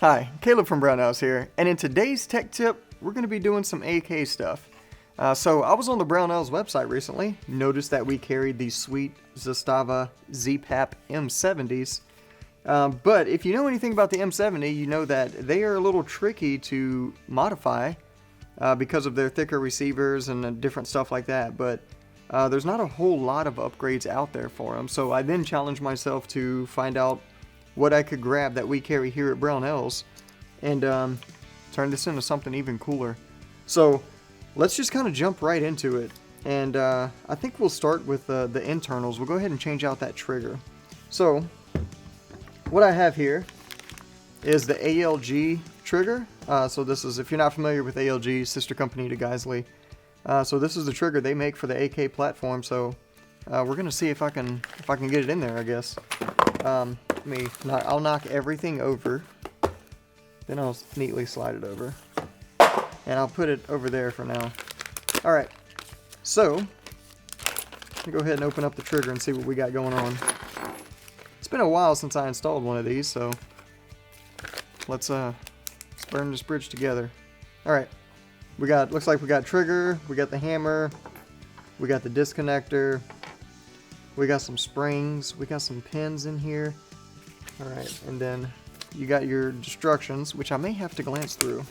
Hi, Caleb from Brownells here, and in today's tech tip, we're going to be doing some AK stuff. So I was on the Brownells website recently, noticed that we carried these sweet Zastava ZPAP M70s, but if you know anything about the M70, you know that they are a little tricky to modify because of their thicker receivers and different stuff like that, but there's not a whole lot of upgrades out there for them, so I then challenged myself to find out what I could grab that we carry here at Brownells and turn this into something even cooler. So let's just kind of jump right into it, and I think we'll start with the internals. We'll go ahead and change out that trigger. So what I have here is the ALG trigger. So this is, if you're not familiar with ALG, sister company to Geisley. So this is the trigger they make for the AK platform. So we're gonna see if I can get it in there, I guess. I'll knock everything over, then I'll neatly slide it over, and I'll put it over there for now. Alright, so let me go ahead and open up the trigger and see what we got going on. It's been a while since I installed one of these, so let's burn this bridge together. Alright, looks like we got trigger, we got the hammer, we got the disconnector, we got some springs, we got some pins in here. Alright, and then you got your instructions, which I may have to glance through,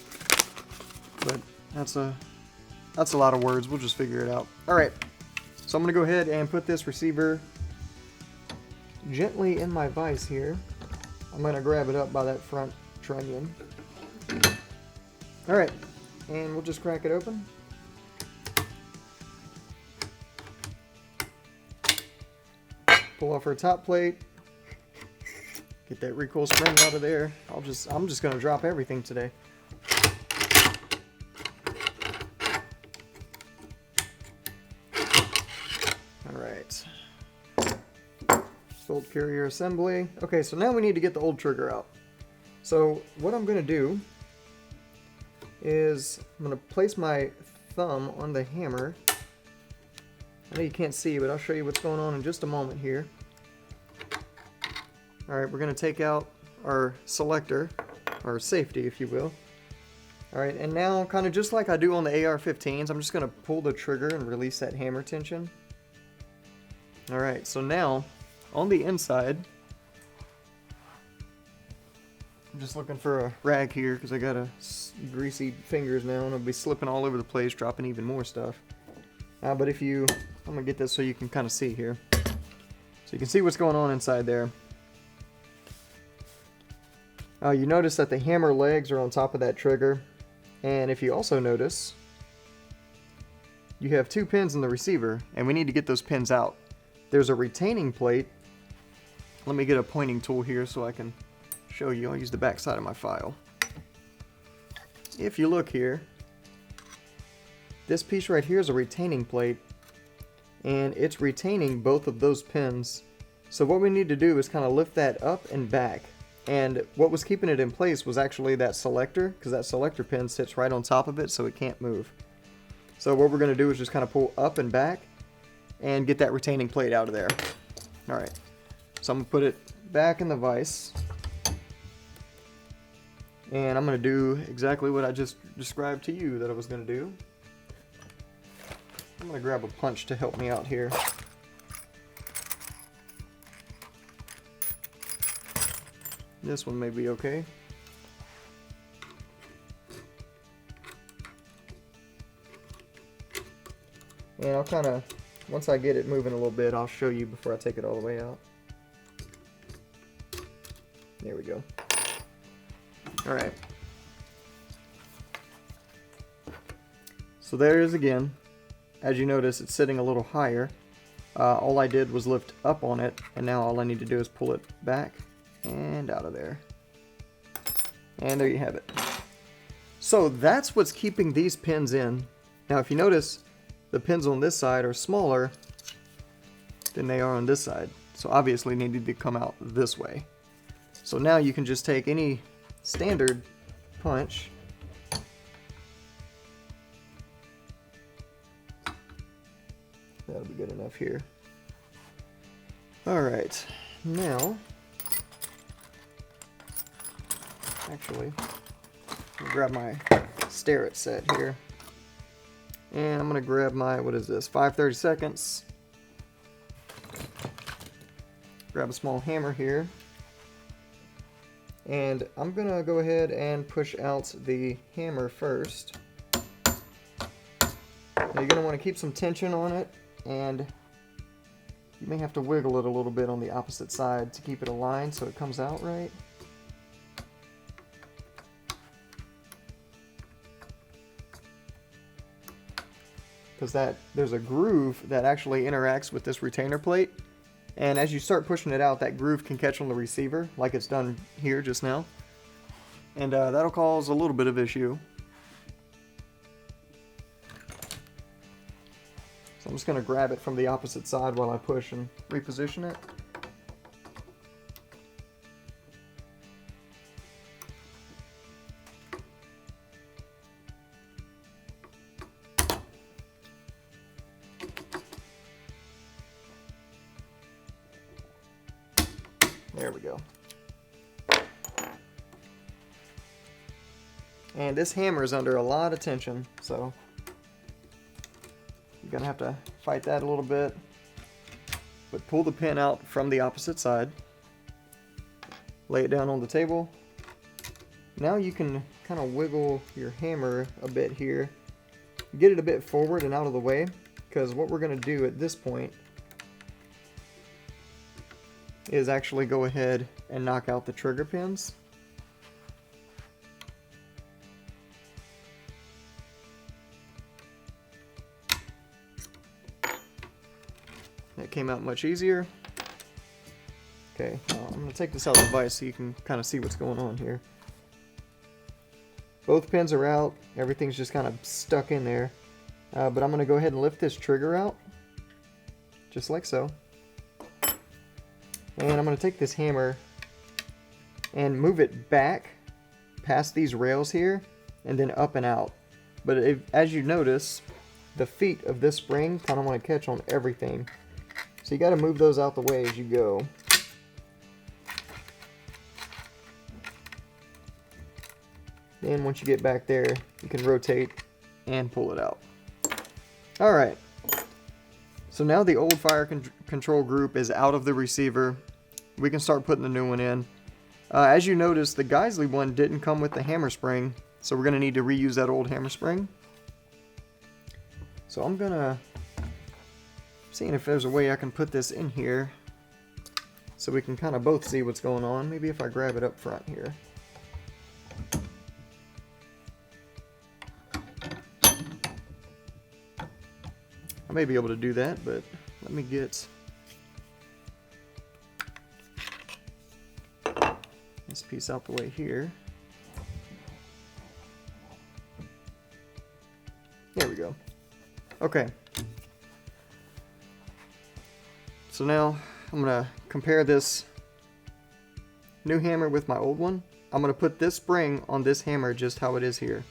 but that's a lot of words. We'll just figure it out. Alright, so I'm going to go ahead and put this receiver gently in my vise here. I'm going to grab it up by that front trunnion. Alright, and we'll just crack it open. Pull off our top plate. Get that recoil spring out of there. I'm just gonna drop everything today. Alright. Bolt carrier assembly. Okay, so now we need to get the old trigger out. So what I'm gonna do is I'm gonna place my thumb on the hammer. I know you can't see, but I'll show you what's going on in just a moment here. Alright, we're going to take out our selector, or safety if you will. Alright, and now kind of just like I do on the AR-15s, I'm just going to pull the trigger and release that hammer tension. Alright, so now on the inside, I'm just looking for a rag here because I got greasy fingers now and I'll be slipping all over the place, dropping even more stuff. But I'm going to get this so you can kind of see here. So you can see what's going on inside there. You notice that the hammer legs are on top of that trigger. And if you also notice, you have two pins in the receiver, and we need to get those pins out. There's a retaining plate. Let me get a pointing tool here so I can show you. I'll use the back side of my file. If you look here, this piece right here is a retaining plate, and it's retaining both of those pins. So what we need to do is kind of lift that up and back. And what was keeping it in place was actually that selector, because that selector pin sits right on top of it so it can't move. So what we're going to do is just kind of pull up and back and get that retaining plate out of there. Alright, so I'm going to put it back in the vise. And I'm going to do exactly what I just described to you that I was going to do. I'm going to grab a punch to help me out here. This one may be okay. And I'll kind of, once I get it moving a little bit, I'll show you before I take it all the way out. There we go. Alright. So there it is again. As you notice, it's sitting a little higher. All I did was lift up on it, and now all I need to do is pull it back and out of there. And there you have it. So that's what's keeping these pins in. Now if you notice, the pins on this side are smaller than they are on this side. So obviously needed to come out this way. So now you can just take any standard punch That'll be good enough here. Alright, now Actually, I'm gonna grab my stare it set here. And I'm gonna grab my, what is this, 5/32. Grab a small hammer here. And I'm gonna go ahead and push out the hammer first. Now you're gonna wanna keep some tension on it, and you may have to wiggle it a little bit on the opposite side to keep it aligned so it comes out right. Because there's a groove that actually interacts with this retainer plate, and as you start pushing it out, that groove can catch on the receiver like it's done here just now, and that'll cause a little bit of issue. So I'm just going to grab it from the opposite side while I push and reposition it. There we go. And this hammer is under a lot of tension, so you're gonna have to fight that a little bit. But pull the pin out from the opposite side. Lay it down on the table. Now you can kind of wiggle your hammer a bit here. Get it a bit forward and out of the way, because what we're gonna do at this point is actually go ahead and knock out the trigger pins. That came out much easier. Okay, I'm going to take this out of the vise so you can kind of see what's going on here. Both pins are out, everything's just kind of stuck in there. But I'm going to go ahead and lift this trigger out, just like so. And I'm going to take this hammer and move it back past these rails here and then up and out. But as you notice, the feet of this spring kind of want to catch on everything. So you got to move those out the way as you go. Then once you get back there, you can rotate and pull it out. Alright. So now the old fire control group is out of the receiver. We can start putting the new one in. As you notice, the Geisley one didn't come with the hammer spring, so we're going to need to reuse that old hammer spring. So I'm going to see if there's a way I can put this in here so we can kind of both see what's going on. Maybe if I grab it up front here. I may be able to do that, but let me get this piece out the way here. There we go. Okay. So now I'm going to compare this new hammer with my old one. I'm going to put this spring on this hammer just how it is here.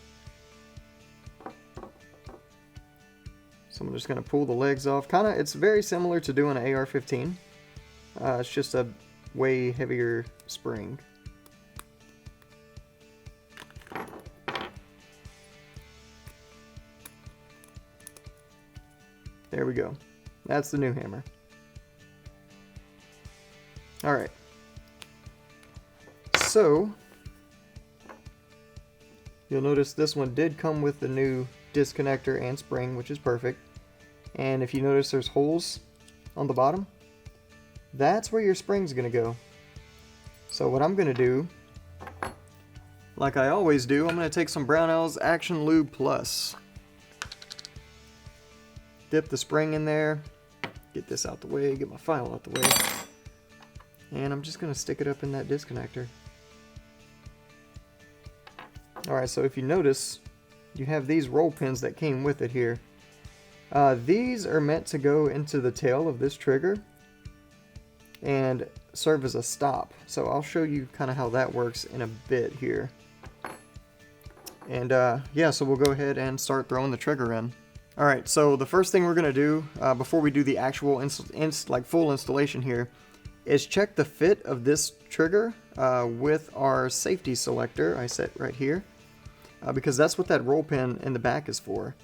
So I'm just going to pull the legs off. It's very similar to doing an AR-15. It's just a way heavier spring. There we go. That's the new hammer. Alright. So, you'll notice this one did come with the new disconnector and spring, which is perfect. And if you notice there's holes on the bottom, that's where your spring's going to go. So what I'm going to do, like I always do, I'm going to take some Brownells Action Lube Plus. Dip the spring in there, get this out the way, get my file out the way, and I'm just going to stick it up in that disconnector. Alright, so if you notice, you have these roll pins that came with it here. These are meant to go into the tail of this trigger and serve as a stop. So I'll show you kind of how that works in a bit here. And yeah, so we'll go ahead and start throwing the trigger in. Alright, so the first thing we're going to do before we do the actual full installation here is check the fit of this trigger with our safety selector I set right here, because that's what that roll pin in the back is for.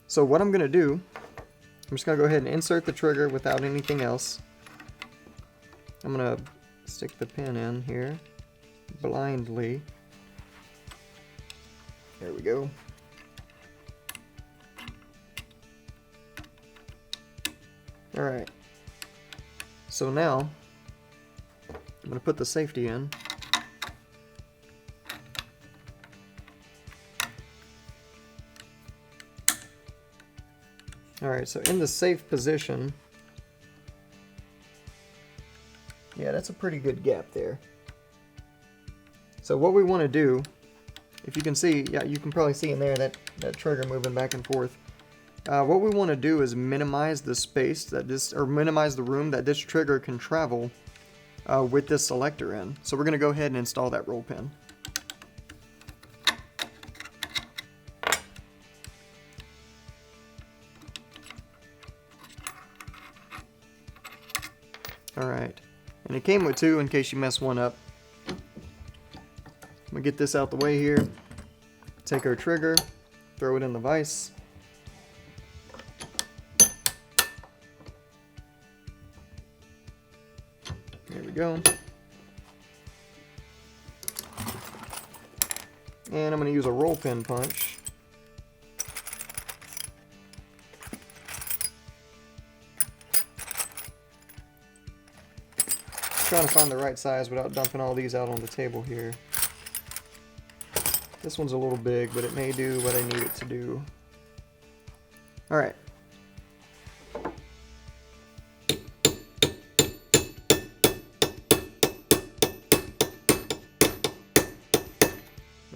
So what I'm going to do, I'm just going to go ahead and insert the trigger without anything else. I'm going to stick the pin in here blindly. There we go. Alright, so now I'm going to put the safety in. Alright, so in the safe position, yeah, that's a pretty good gap there. So what we want to do, if you can see, yeah, you can probably see in there that trigger moving back and forth. What we want to do is minimize the space that or minimize the room that this trigger can travel with this selector in. So we're going to go ahead and install that roll pin. Alright, and it came with two in case you mess one up. I'm going to get this out the way here. Take our trigger, throw it in the vise. There we go. And I'm going to use a roll pin punch. Trying to find the right size without dumping all these out on the table here. This one's a little big, but it may do what I need it to do. Alright.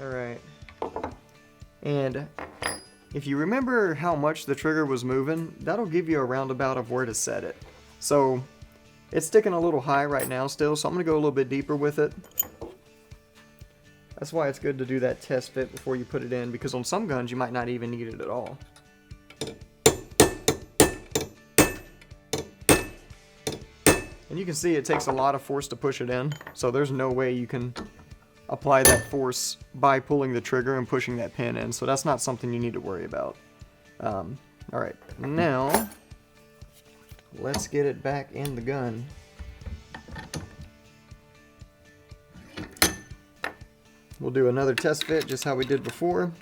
Alright. And if you remember how much the trigger was moving, that'll give you a roundabout of where to set it. So it's sticking a little high right now still, so I'm going to go a little bit deeper with it. That's why it's good to do that test fit before you put it in, because on some guns you might not even need it at all. And you can see it takes a lot of force to push it in, so there's no way you can apply that force by pulling the trigger and pushing that pin in, so that's not something you need to worry about. Alright, now let's get it back in the gun. We'll do another test fit just how we did before.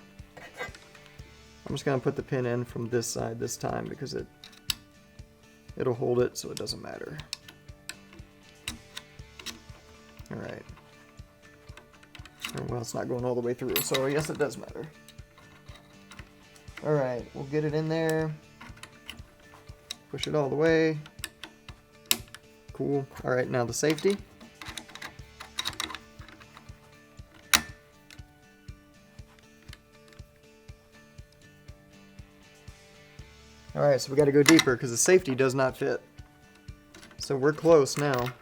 I'm just going to put the pin in from this side this time because it'll hold it so it doesn't matter. Alright. Well, it's not going all the way through, so yes, it does matter. Alright, we'll get it in there. Push it all the way. Cool. Alright, now the safety. Alright, so we got to go deeper because the safety does not fit. So we're close now.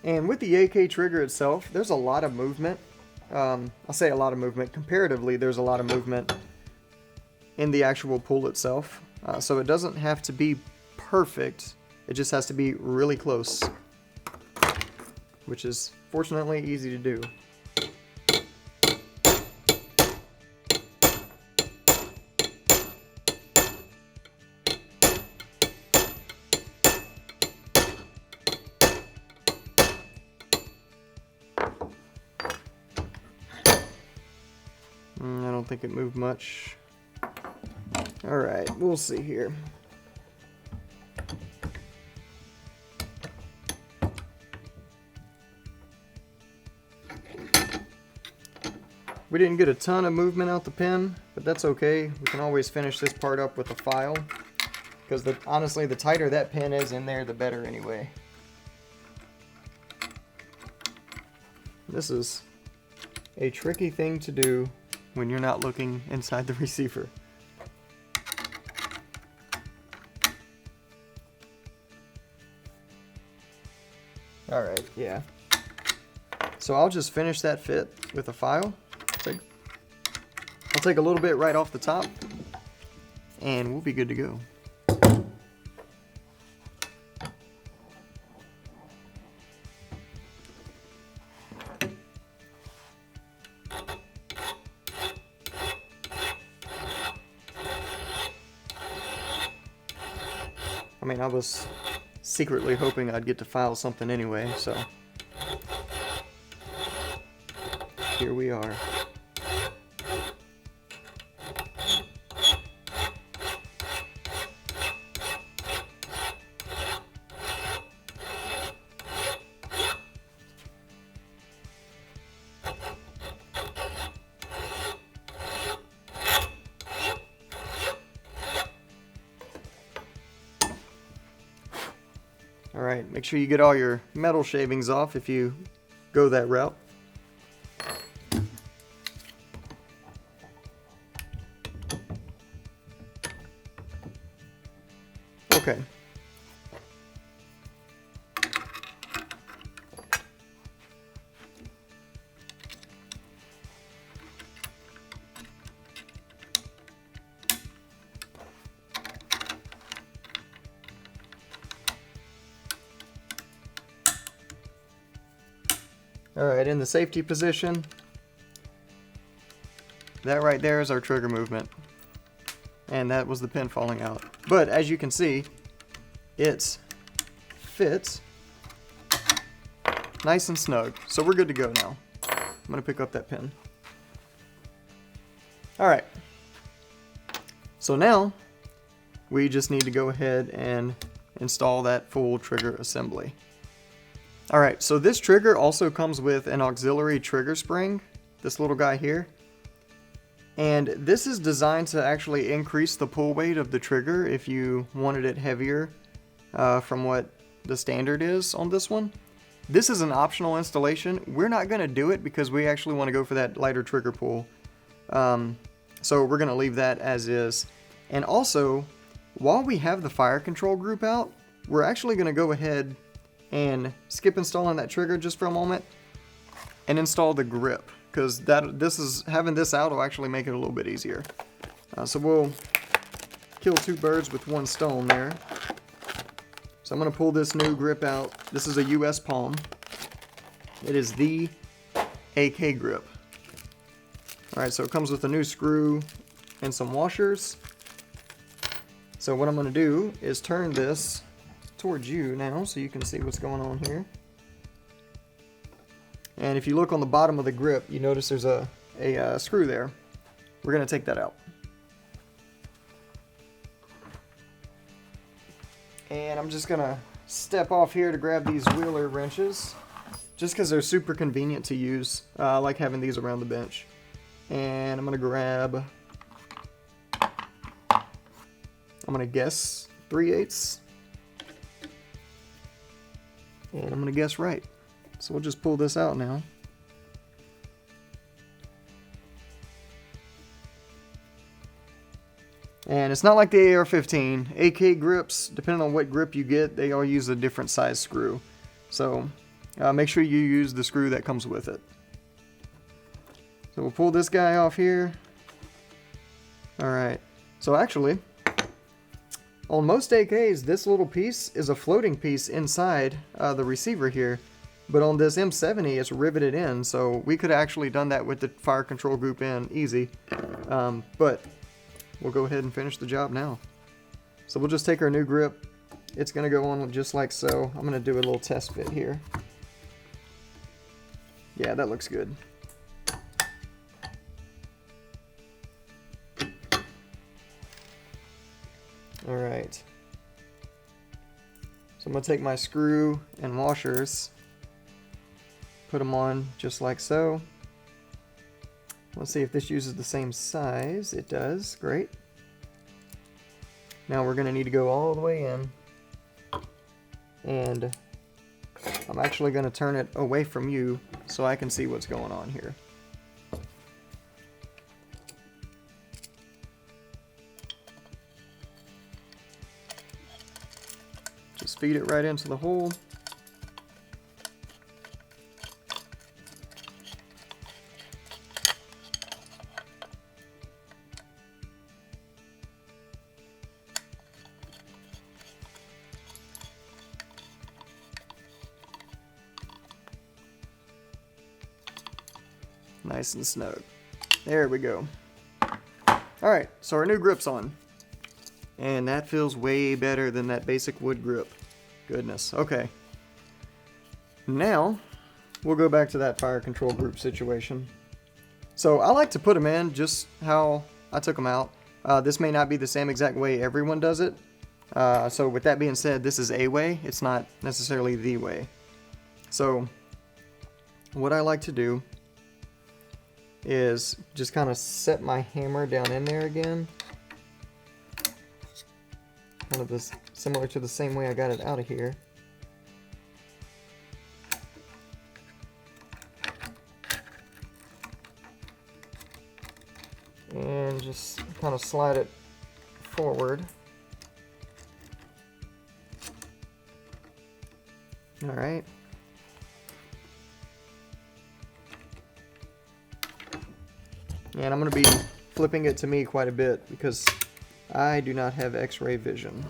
And with the AK trigger itself, there's a lot of movement. I'll say a lot of movement. Comparatively, there's a lot of movement in the actual pull itself. So it doesn't have to be perfect. It just has to be really close, which is fortunately easy to do. I don't think it moved much. Alright, we'll see here. We didn't get a ton of movement out the pin, but that's okay. We can always finish this part up with a file, because honestly, the tighter that pin is in there, the better anyway. This is a tricky thing to do when you're not looking inside the receiver. Alright, yeah. So I'll just finish that fit with a file. I'll take a little bit right off the top, and we'll be good to go. I mean, I was secretly hoping I'd get to file something anyway, so here we are. Alright, make sure you get all your metal shavings off if you go that route. Okay. Alright, in the safety position, that right there is our trigger movement. And that was the pin falling out. But as you can see, it fits nice and snug. So we're good to go now. I'm going to pick up that pin. Alright. So now, we just need to go ahead and install that full trigger assembly. Alright, so this trigger also comes with an auxiliary trigger spring, this little guy here. And this is designed to actually increase the pull weight of the trigger if you wanted it heavier from what the standard is on this one. This is an optional installation. We're not going to do it because we actually want to go for that lighter trigger pull. So we're going to leave that as is. And also, while we have the fire control group out, we're actually going to go ahead and skip installing that trigger just for a moment and install the grip, because having this out will actually make it a little bit easier. So we'll kill two birds with one stone there. So I'm going to pull this new grip out. This is a US Palm. It is the AK grip. Alright, so it comes with a new screw and some washers. So what I'm going to do is turn this towards you now so you can see what's going on here. And if you look on the bottom of the grip, you notice there's a screw there. We're going to take that out. And I'm just going to step off here to grab these wheeler wrenches, just because they're super convenient to use. I like having these around the bench. And I'm going to grab, I'm going to guess 3/8. And I'm going to guess right. So we'll just pull this out now. And it's not like the AR-15. AK grips, depending on what grip you get, they all use a different size screw. So make sure you use the screw that comes with it. So we'll pull this guy off here. Alright. So actually, on most AKs, this little piece is a floating piece inside the receiver here. But on this M70, it's riveted in, so we could have actually done that with the fire control group in easy. But we'll go ahead and finish the job now. So we'll just take our new grip. It's going to go on just like so. I'm going to do a little test fit here. Yeah, that looks good. Alright. So I'm going to take my screw and washers, put them on just like so. Let's see if this uses the same size. It does. Great. Now we're going to need to go all the way in. And I'm actually going to turn it away from you so I can see what's going on here. Just feed it right into the hole. nice and snug. There we go. Alright, so our new grip's on. And that feels way better than that basic wood grip. Goodness. Okay. Now, we'll go back to that fire control group situation. So I like to put them in just how I took them out. This may not be the same exact way everyone does it. So with that being said, this is a way. It's not necessarily the way. So what I like to do is just kind of set my hammer down in there again. Kind of this, similar to the same way I got it out of here. And just kind of slide it forward. Alright. And I'm going to be flipping it to me quite a bit because I do not have X-ray vision.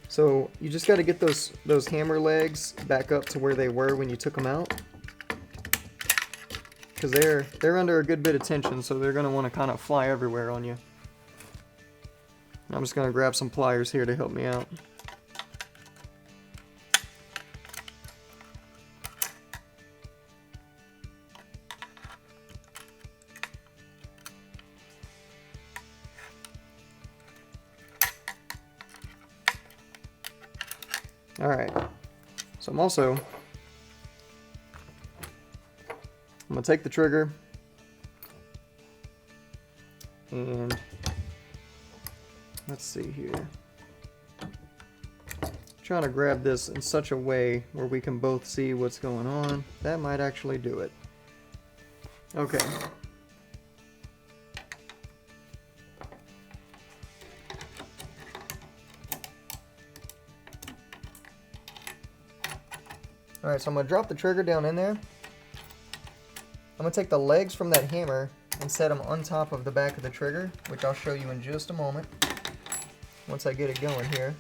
So you just got to get those hammer legs back up to where they were when you took them out. Because they're under a good bit of tension, so they're going to want to kind of fly everywhere on you. I'm just going to grab some pliers here to help me out. Alright, so I'm going to take the trigger and let's see here. Trying to grab this in such a way where we can both see what's going on. That might actually do it. Okay. Alright, so I'm going to drop the trigger down in there. I'm going to take the legs from that hammer and set them on top of the back of the trigger, which I'll show you in just a moment once I get it going here.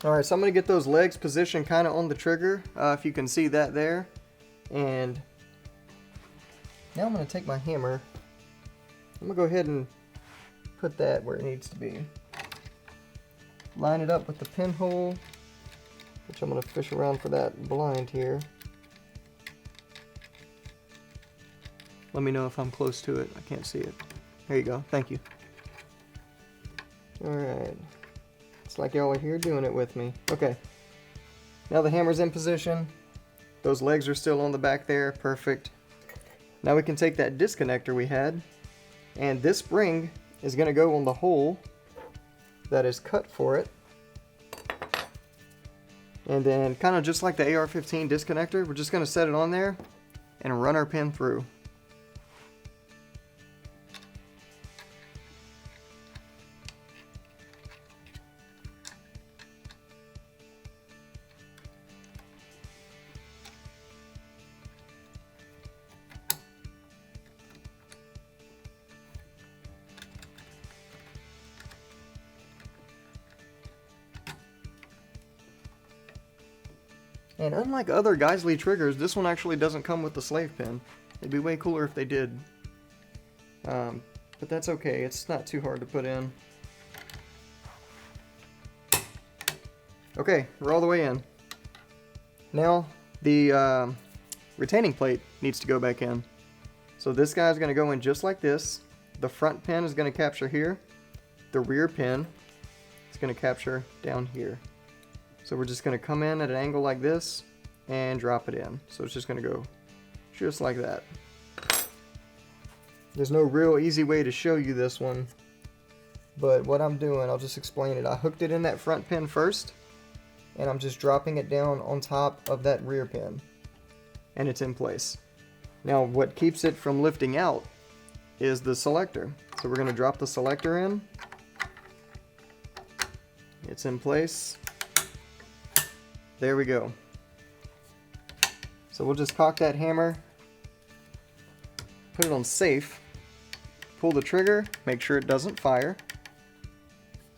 Alright, so I'm going to get those legs positioned kind of on the trigger, if you can see that there. And now I'm going to take my hammer, I'm going to go ahead and put that where it needs to be. Line it up with the pinhole, which I'm going to fish around for that blind here. Let me know if I'm close to it. I can't see it. There you go. Thank you. Alright. It's like y'all are here doing it with me. Okay. Now the hammer's in position. Those legs are still on the back there. Perfect. Now we can take that disconnector we had, and this spring is going to go on the hole that is cut for it. And then, kind of just like the AR-15 disconnector, we're just going to set it on there and run our pin through. And unlike other Geisley triggers, this one actually doesn't come with the slave pin. It'd be way cooler if they did. But that's okay, it's not too hard to put in. Okay, we're all the way in. Now, the retaining plate needs to go back in. So this guy's going to go in just like this. The front pin is going to capture here. The rear pin is going to capture down here. So we're just going to come in at an angle like this and drop it in. So it's just going to go just like that. There's no real easy way to show you this one, but what I'm doing, I'll just explain it. I hooked it in that front pin first, and I'm just dropping it down on top of that rear pin, and it's in place. Now what keeps it from lifting out is the selector. So we're going to drop the selector in. It's in place. There we go. So we'll just cock that hammer, put it on safe, pull the trigger, make sure it doesn't fire,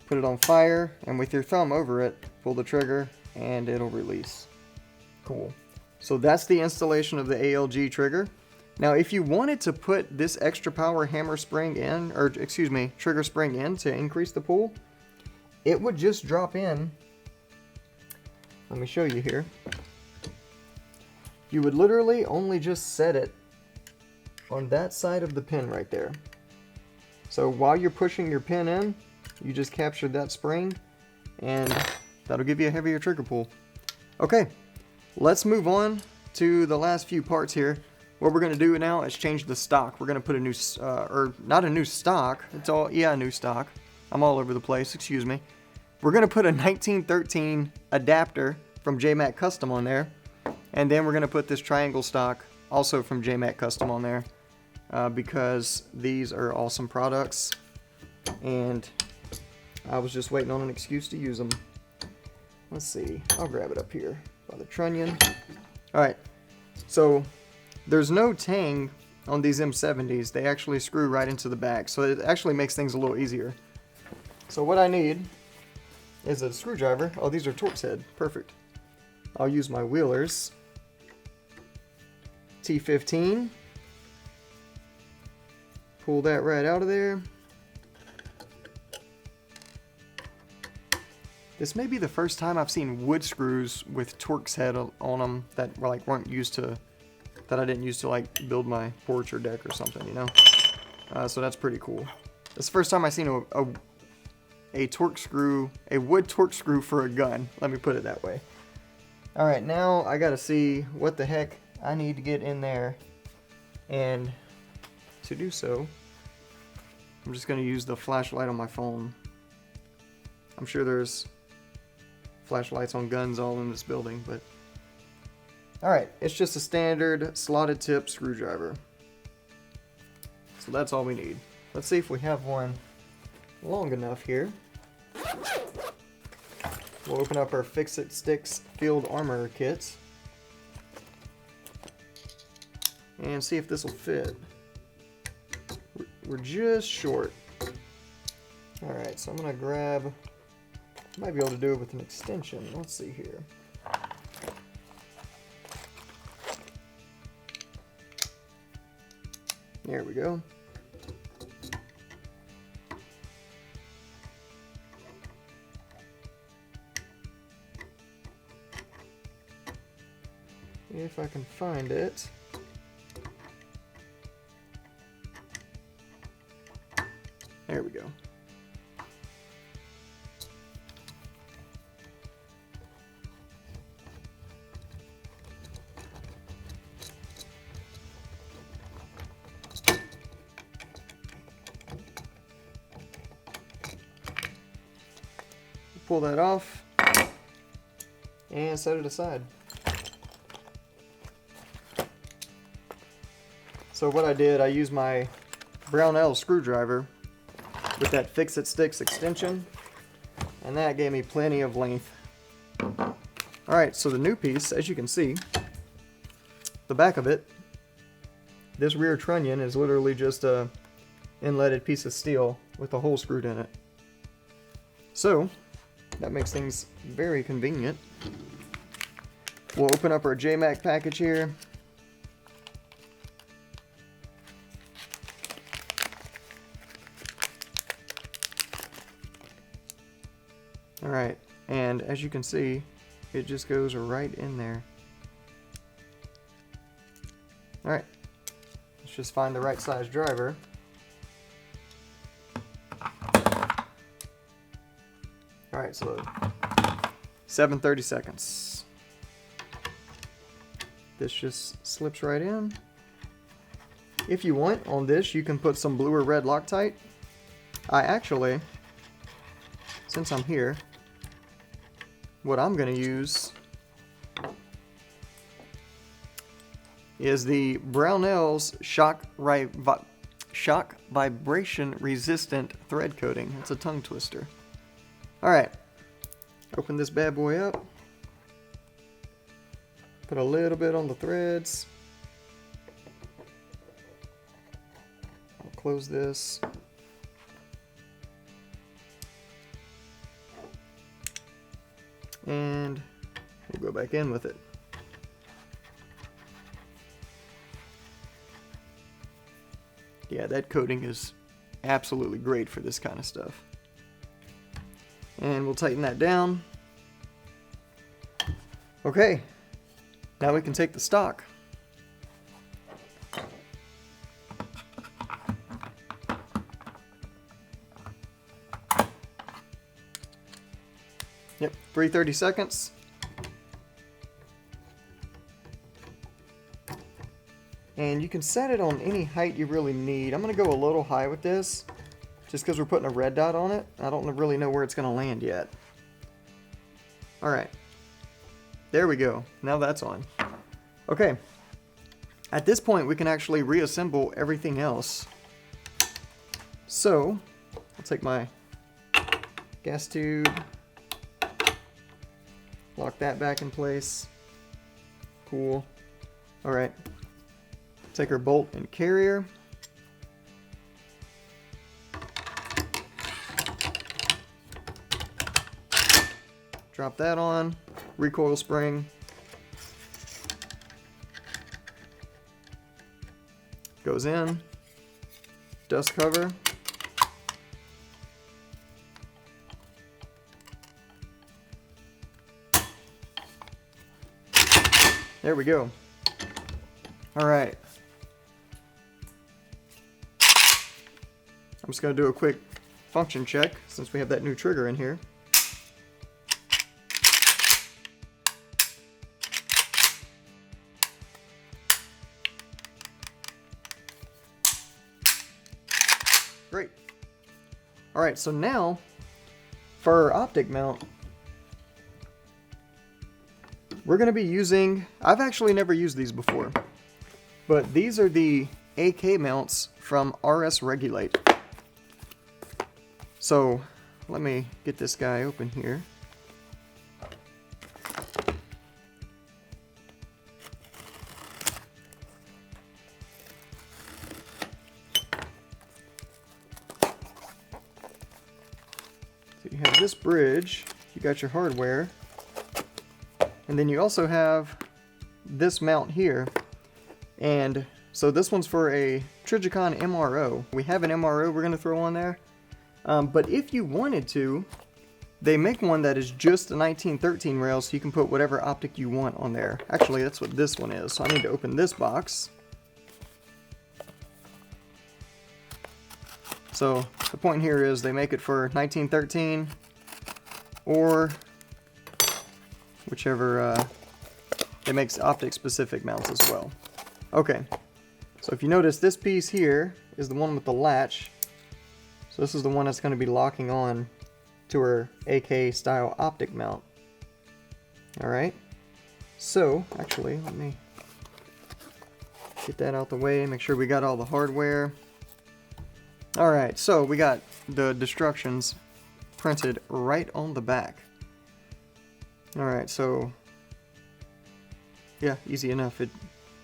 put it on fire, and with your thumb over it, pull the trigger, and it'll release. Cool. So that's the installation of the ALG trigger. Now if you wanted to put this extra power hammer spring in, or excuse me, trigger spring in to increase the pull, it would just drop in. Let me show you here. You would literally only just set it on that side of the pin right there. So while you're pushing your pin in, you just captured that spring, and that'll give you a heavier trigger pull. Okay, let's move on to the last few parts here. What we're going to do now is change the stock. We're going to put a new, or not a new stock, it's all, yeah, a new stock. I'm all over the place, excuse me. We're going to put a 1913 adapter from JMac Custom on there. And then we're going to put this triangle stock, also from JMac Custom, on there. Because these are awesome products. And I was just waiting on an excuse to use them. Let's see. I'll grab it up here by the trunnion. Alright. So, there's no tang on these M70s. They actually screw right into the back. So it actually makes things a little easier. So what I need is a screwdriver. Oh, these are Torx head. Perfect. I'll use my wheelers. T15. Pull that right out of there. This may be the first time I've seen wood screws with Torx head on them that weren't used to, that I didn't use to like build my porch or deck or something, you know. So that's pretty cool. It's the first time I've seen a Torx screw, a wood Torx screw for a gun. Let me put it that way. All right, now I gotta see what the heck I need to get in there, and to do so, I'm just gonna use the flashlight on my phone. I'm sure there's flashlights on guns all in this building, but alright, it's just a standard slotted tip screwdriver. So that's all we need. Let's see if we have one long enough here. We'll open up our Fix-It Sticks Field Armor kits and see if this will fit. We're just short. Alright, so I'm going to grab, might be able to do it with an extension. Let's see here. There we go. If I can find it. There we go. Pull that off and set it aside. So what I did, I used my Brownells screwdriver with that Fix-It Sticks extension, and that gave me plenty of length. Alright, so the new piece, as you can see, the back of it, this rear trunnion is literally just a inletted piece of steel with a hole screwed in it. So, that makes things very convenient. We'll open up our JMac package here. Alright, and as you can see, it just goes right in there. Alright, let's just find the right size driver. Alright, so 7/32. This just slips right in. If you want, on this you can put some blue or red Loctite. I actually, since I'm here, what I'm going to use is the Brownells shock vibration resistant thread coating. It's a tongue twister. Alright, open this bad boy up, Put a little bit on the threads. I'll close this. And we'll go back in with it. Yeah, that coating is absolutely great for this kind of stuff. And we'll tighten that down. Okay, now we can take the stock. Yep, 330 seconds. And you can set it on any height you really need. I'm going to go a little high with this, just because we're putting a red dot on it. I don't really know where it's going to land yet. Alright. There we go. Now that's on. Okay. At this point, we can actually reassemble everything else. So, I'll take my gas tube, lock that back in place. Cool. Alright. Take our bolt and carrier. Drop that on. Recoil spring. Goes in. Dust cover. There we go. Alright. I'm just going to do a quick function check since we have that new trigger in here. Great. Alright, so now for our optic mount, we're going to be using, I've actually never used these before, but these are the AK mounts from RS Regulate. So let me get this guy open here. So you have this bridge, you got your hardware, and then you also have this mount here. And so this one's for a Trijicon MRO. We have an MRO we're going to throw on there. But if you wanted to, they make one that is just a 1913 rail, so you can put whatever optic you want on there. Actually, that's what this one is. So I need to open this box. So the point here is they make it for 1913 or whichever, it makes optic specific mounts as well. Okay, so if you notice, this piece here is the one with the latch. So this is the one that's going to be locking on to her AK style optic mount. Alright, so actually let me get that out the way, make sure we got all the hardware. Alright, so we got the instructions printed right on the back. Alright, so yeah, easy enough. It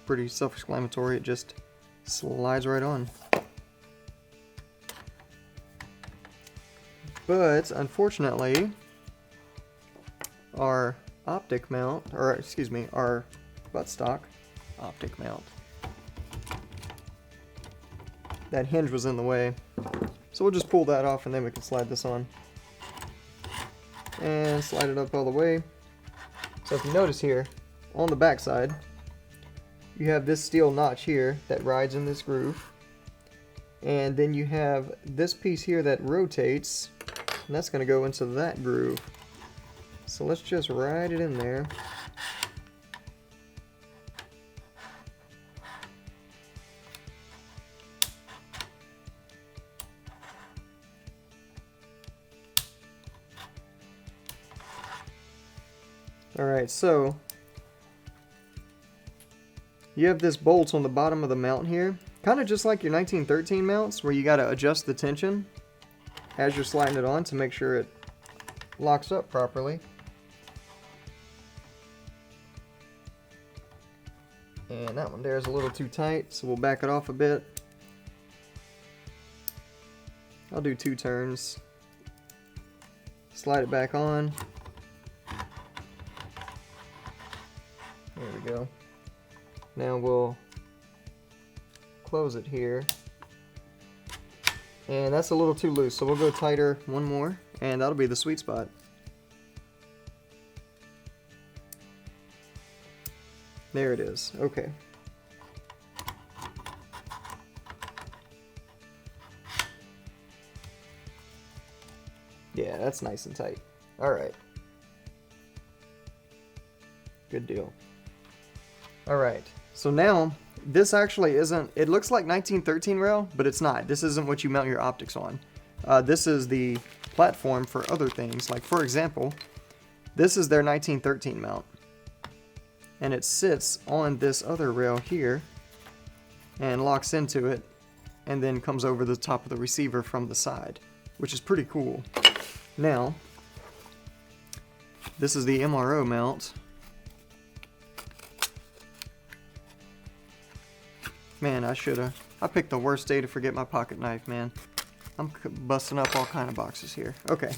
pretty self-explanatory. It just slides right on. But unfortunately, our optic mount, or excuse me, our buttstock optic mount, that hinge was in the way. So we'll just pull that off and then we can slide this on. And slide it up all the way. So if you notice here, on the back side, you have this steel notch here that rides in this groove. And then you have this piece here that rotates, and that's going to go into that groove. So let's just ride it in there. Alright, so you have this bolt on the bottom of the mount here, kind of just like your 1913 mounts, where you got to adjust the tension as you're sliding it on to make sure it locks up properly. And that one there is a little too tight, so we'll back it off a bit. I'll do 2 turns. Slide it back on. There we go. Now we'll close it here. And that's a little too loose, so we'll go tighter one more, and that'll be the sweet spot. There it is. Okay. Yeah, that's nice and tight. Alright. Good deal. Alright, so now, this actually isn't, it looks like 1913 rail, but it's not. This isn't what you mount your optics on. This is the platform for other things. Like, for example, this is their 1913 mount. And it sits on this other rail here and locks into it and then comes over the top of the receiver from the side, which is pretty cool. Now, this is the MRO mount. Man, I picked the worst day to forget my pocket knife, man. I'm busting up all kind of boxes here. Okay.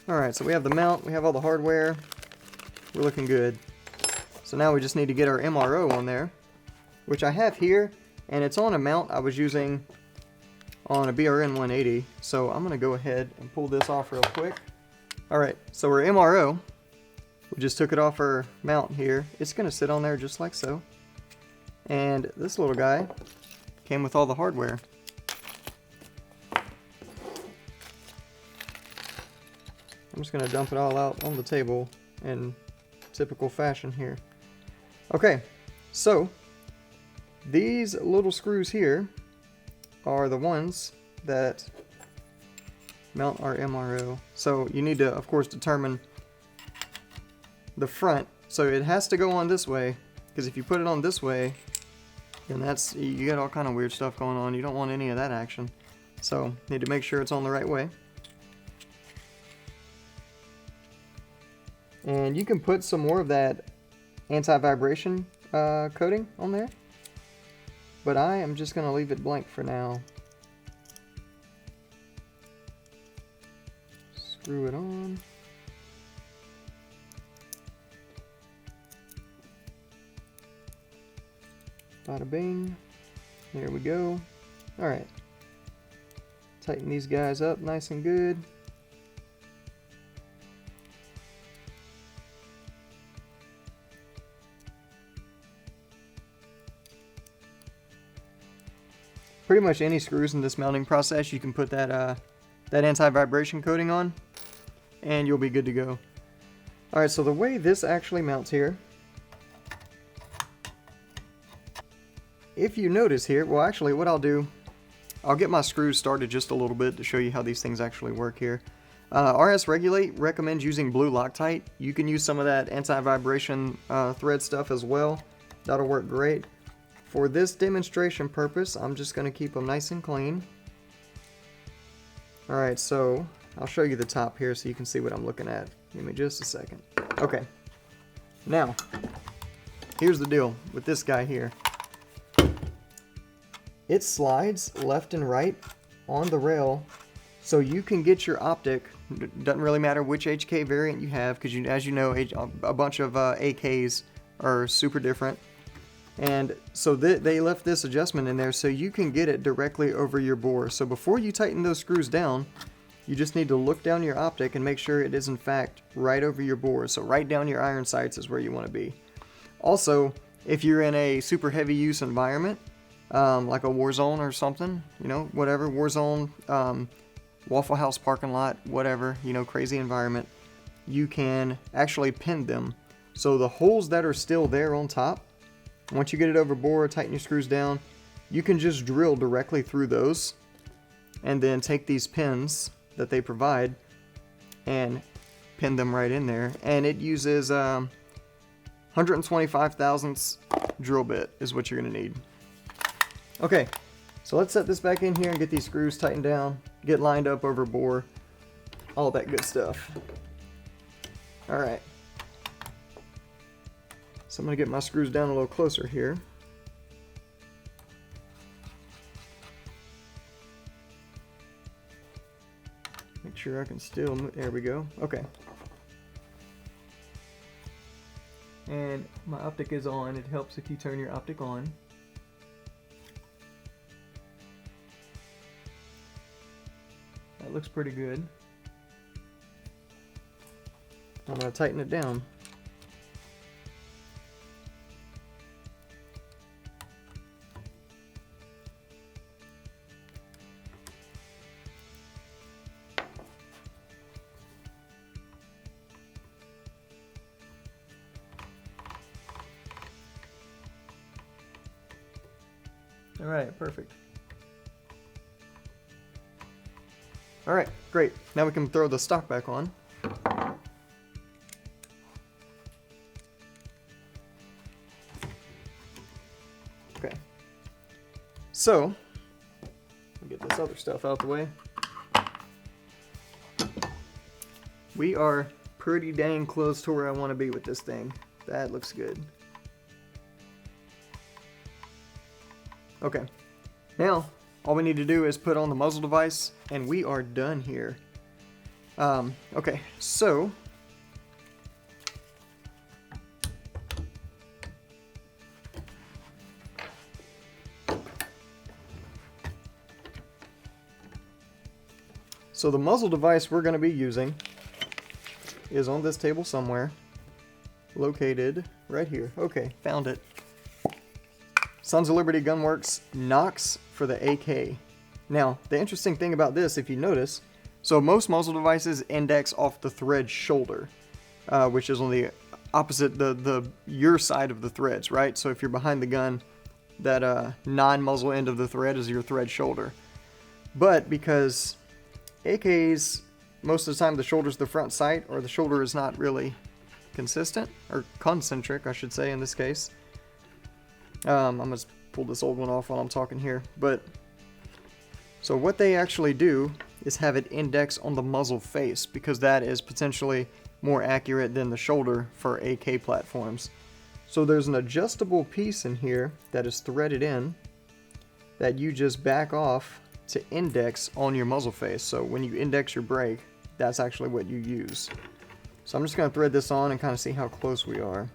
Alright, so we have the mount, we have all the hardware. We're looking good. So now we just need to get our MRO on there, which I have here, and it's on a mount I was using on a BRN 180. So I'm going to go ahead and pull this off real quick. Alright, so our MRO, we just took it off our mount here. It's going to sit on there just like so. And this little guy came with all the hardware. I'm just going to dump it all out on the table in typical fashion here. Okay, so these little screws here are the ones that mount our MRO. So you need to, of course, determine the front. So it has to go on this way, because if you put it on this way, then you get all kind of weird stuff going on. You don't want any of that action. So need to make sure it's on the right way. And you can put some more of that anti-vibration coating on there, but I am just going to leave it blank for now. Screw it on. Bada bing. There we go. Alright. Tighten these guys up nice and good. Pretty much any screws in this mounting process, you can put that anti-vibration coating on, and you'll be good to go. Alright, so the way this actually mounts here, if you notice here, well actually what I'll do, I'll get my screws started just a little bit to show you how these things actually work here. RS Regulate recommends using blue Loctite. You can use some of that anti-vibration thread stuff as well. That'll work great. For this demonstration purpose, I'm just going to keep them nice and clean. Alright, so I'll show you the top here so you can see what I'm looking at. Give me just a second. Okay. Now, here's the deal with this guy here. It slides left and right on the rail so you can get your optic. Doesn't really matter which HK variant you have, because as you know, a bunch of AKs are super different. And so they left this adjustment in there so you can get it directly over your bore. So before you tighten those screws down, you just need to look down your optic and make sure it is in fact right over your bore. So right down your iron sights is where you want to be. Also, if you're in a super heavy use environment, like a war zone or something, you know, whatever, war zone, Waffle House parking lot, whatever, you know, crazy environment, you can actually pin them. So the holes that are still there on top, once you get it over bore, tighten your screws down, you can just drill directly through those and then take these pins that they provide and pin them right in there. And it uses 125 thousandths drill bit is what you're going to need. Okay, so let's set this back in here and get these screws tightened down, get lined up over bore, all that good stuff. Alright. So I'm going to get my screws down a little closer here. Make sure I can still move. There we go. Okay. And my optic is on. It helps if you turn your optic on. That looks pretty good. I'm going to tighten it down. Alright, perfect. Alright, great. Now we can throw the stock back on. Okay. So, get this other stuff out the way. We are pretty dang close to where I want to be with this thing. That looks good. Okay, now all we need to do is put on the muzzle device and we are done here. Okay, so the muzzle device we're going to be using is on this table somewhere, located right here. Okay, found it. Sons of Liberty Gunworks Knox for the AK. Now, the interesting thing about this, if you notice, so most muzzle devices index off the thread shoulder, which is on the opposite, your side of the threads, right? So if you're behind the gun, that non-muzzle end of the thread is your thread shoulder. But because AKs, most of the time the shoulder's the front sight, or the shoulder is not really consistent, or concentric, I should say in this case. I'm going to pull this old one off while I'm talking here. But so what they actually do is have it index on the muzzle face, because that is potentially more accurate than the shoulder for AK platforms. So there's an adjustable piece in here that is threaded in that you just back off to index on your muzzle face. So when you index your brake, that's actually what you use. So I'm just going to thread this on and kind of see how close we are.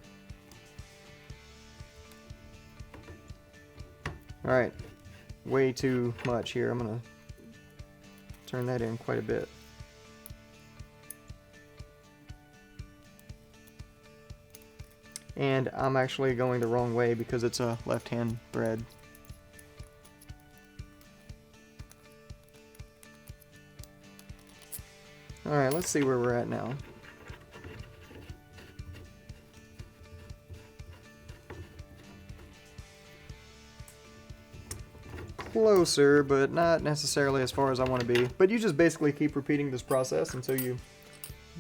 Alright, way too much here. I'm going to turn that in quite a bit. And I'm actually going the wrong way because it's a left-hand thread. Alright, let's see where we're at now. Closer, but not necessarily as far as I want to be. But you just basically keep repeating this process until you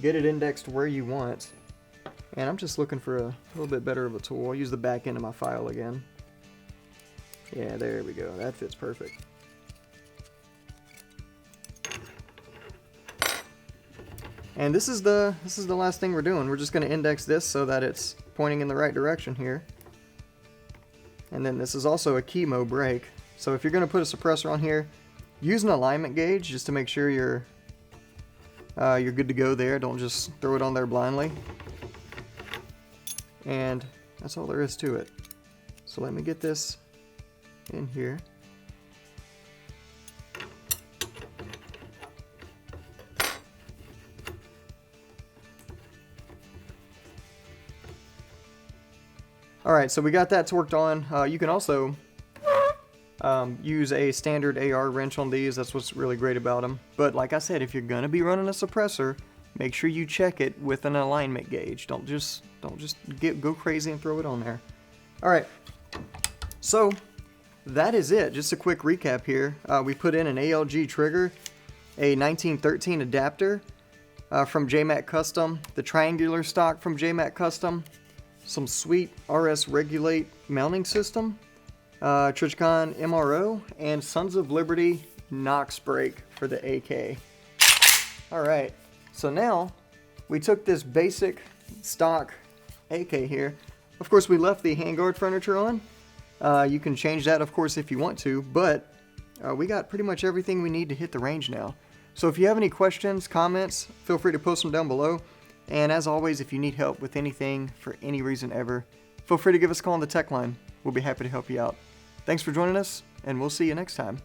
get it indexed where you want. And I'm just looking for a little bit better of a tool. I'll use the back end of my file again. Yeah, there we go. That fits perfect. And this is the last thing we're doing. We're just going to index this so that it's pointing in the right direction here. And then this is also a chemo brake. So if you're going to put a suppressor on here, use an alignment gauge just to make sure you're good to go there. Don't just throw it on there blindly. And that's all there is to it. So let me get this in here. Alright, so we got that torqued on. You can also use a standard AR wrench on these. That's what's really great about them. But like I said, if you're going to be running a suppressor, make sure you check it with an alignment gauge. Don't just go crazy and throw it on there. Alright, so that is it. Just a quick recap here. We put in an ALG trigger, a 1913 adapter from JMac Custom, the triangular stock from JMac Custom, some sweet RS Regulate mounting system, Trijicon MRO, and Sons of Liberty Knox brake for the AK. Alright, so now we took this basic stock AK here. Of course, we left the handguard furniture on. You can change that, of course, if you want to, but we got pretty much everything we need to hit the range now. So if you have any questions, comments, feel free to post them down below. And as always, if you need help with anything for any reason ever, feel free to give us a call on the tech line. We'll be happy to help you out. Thanks for joining us, and we'll see you next time.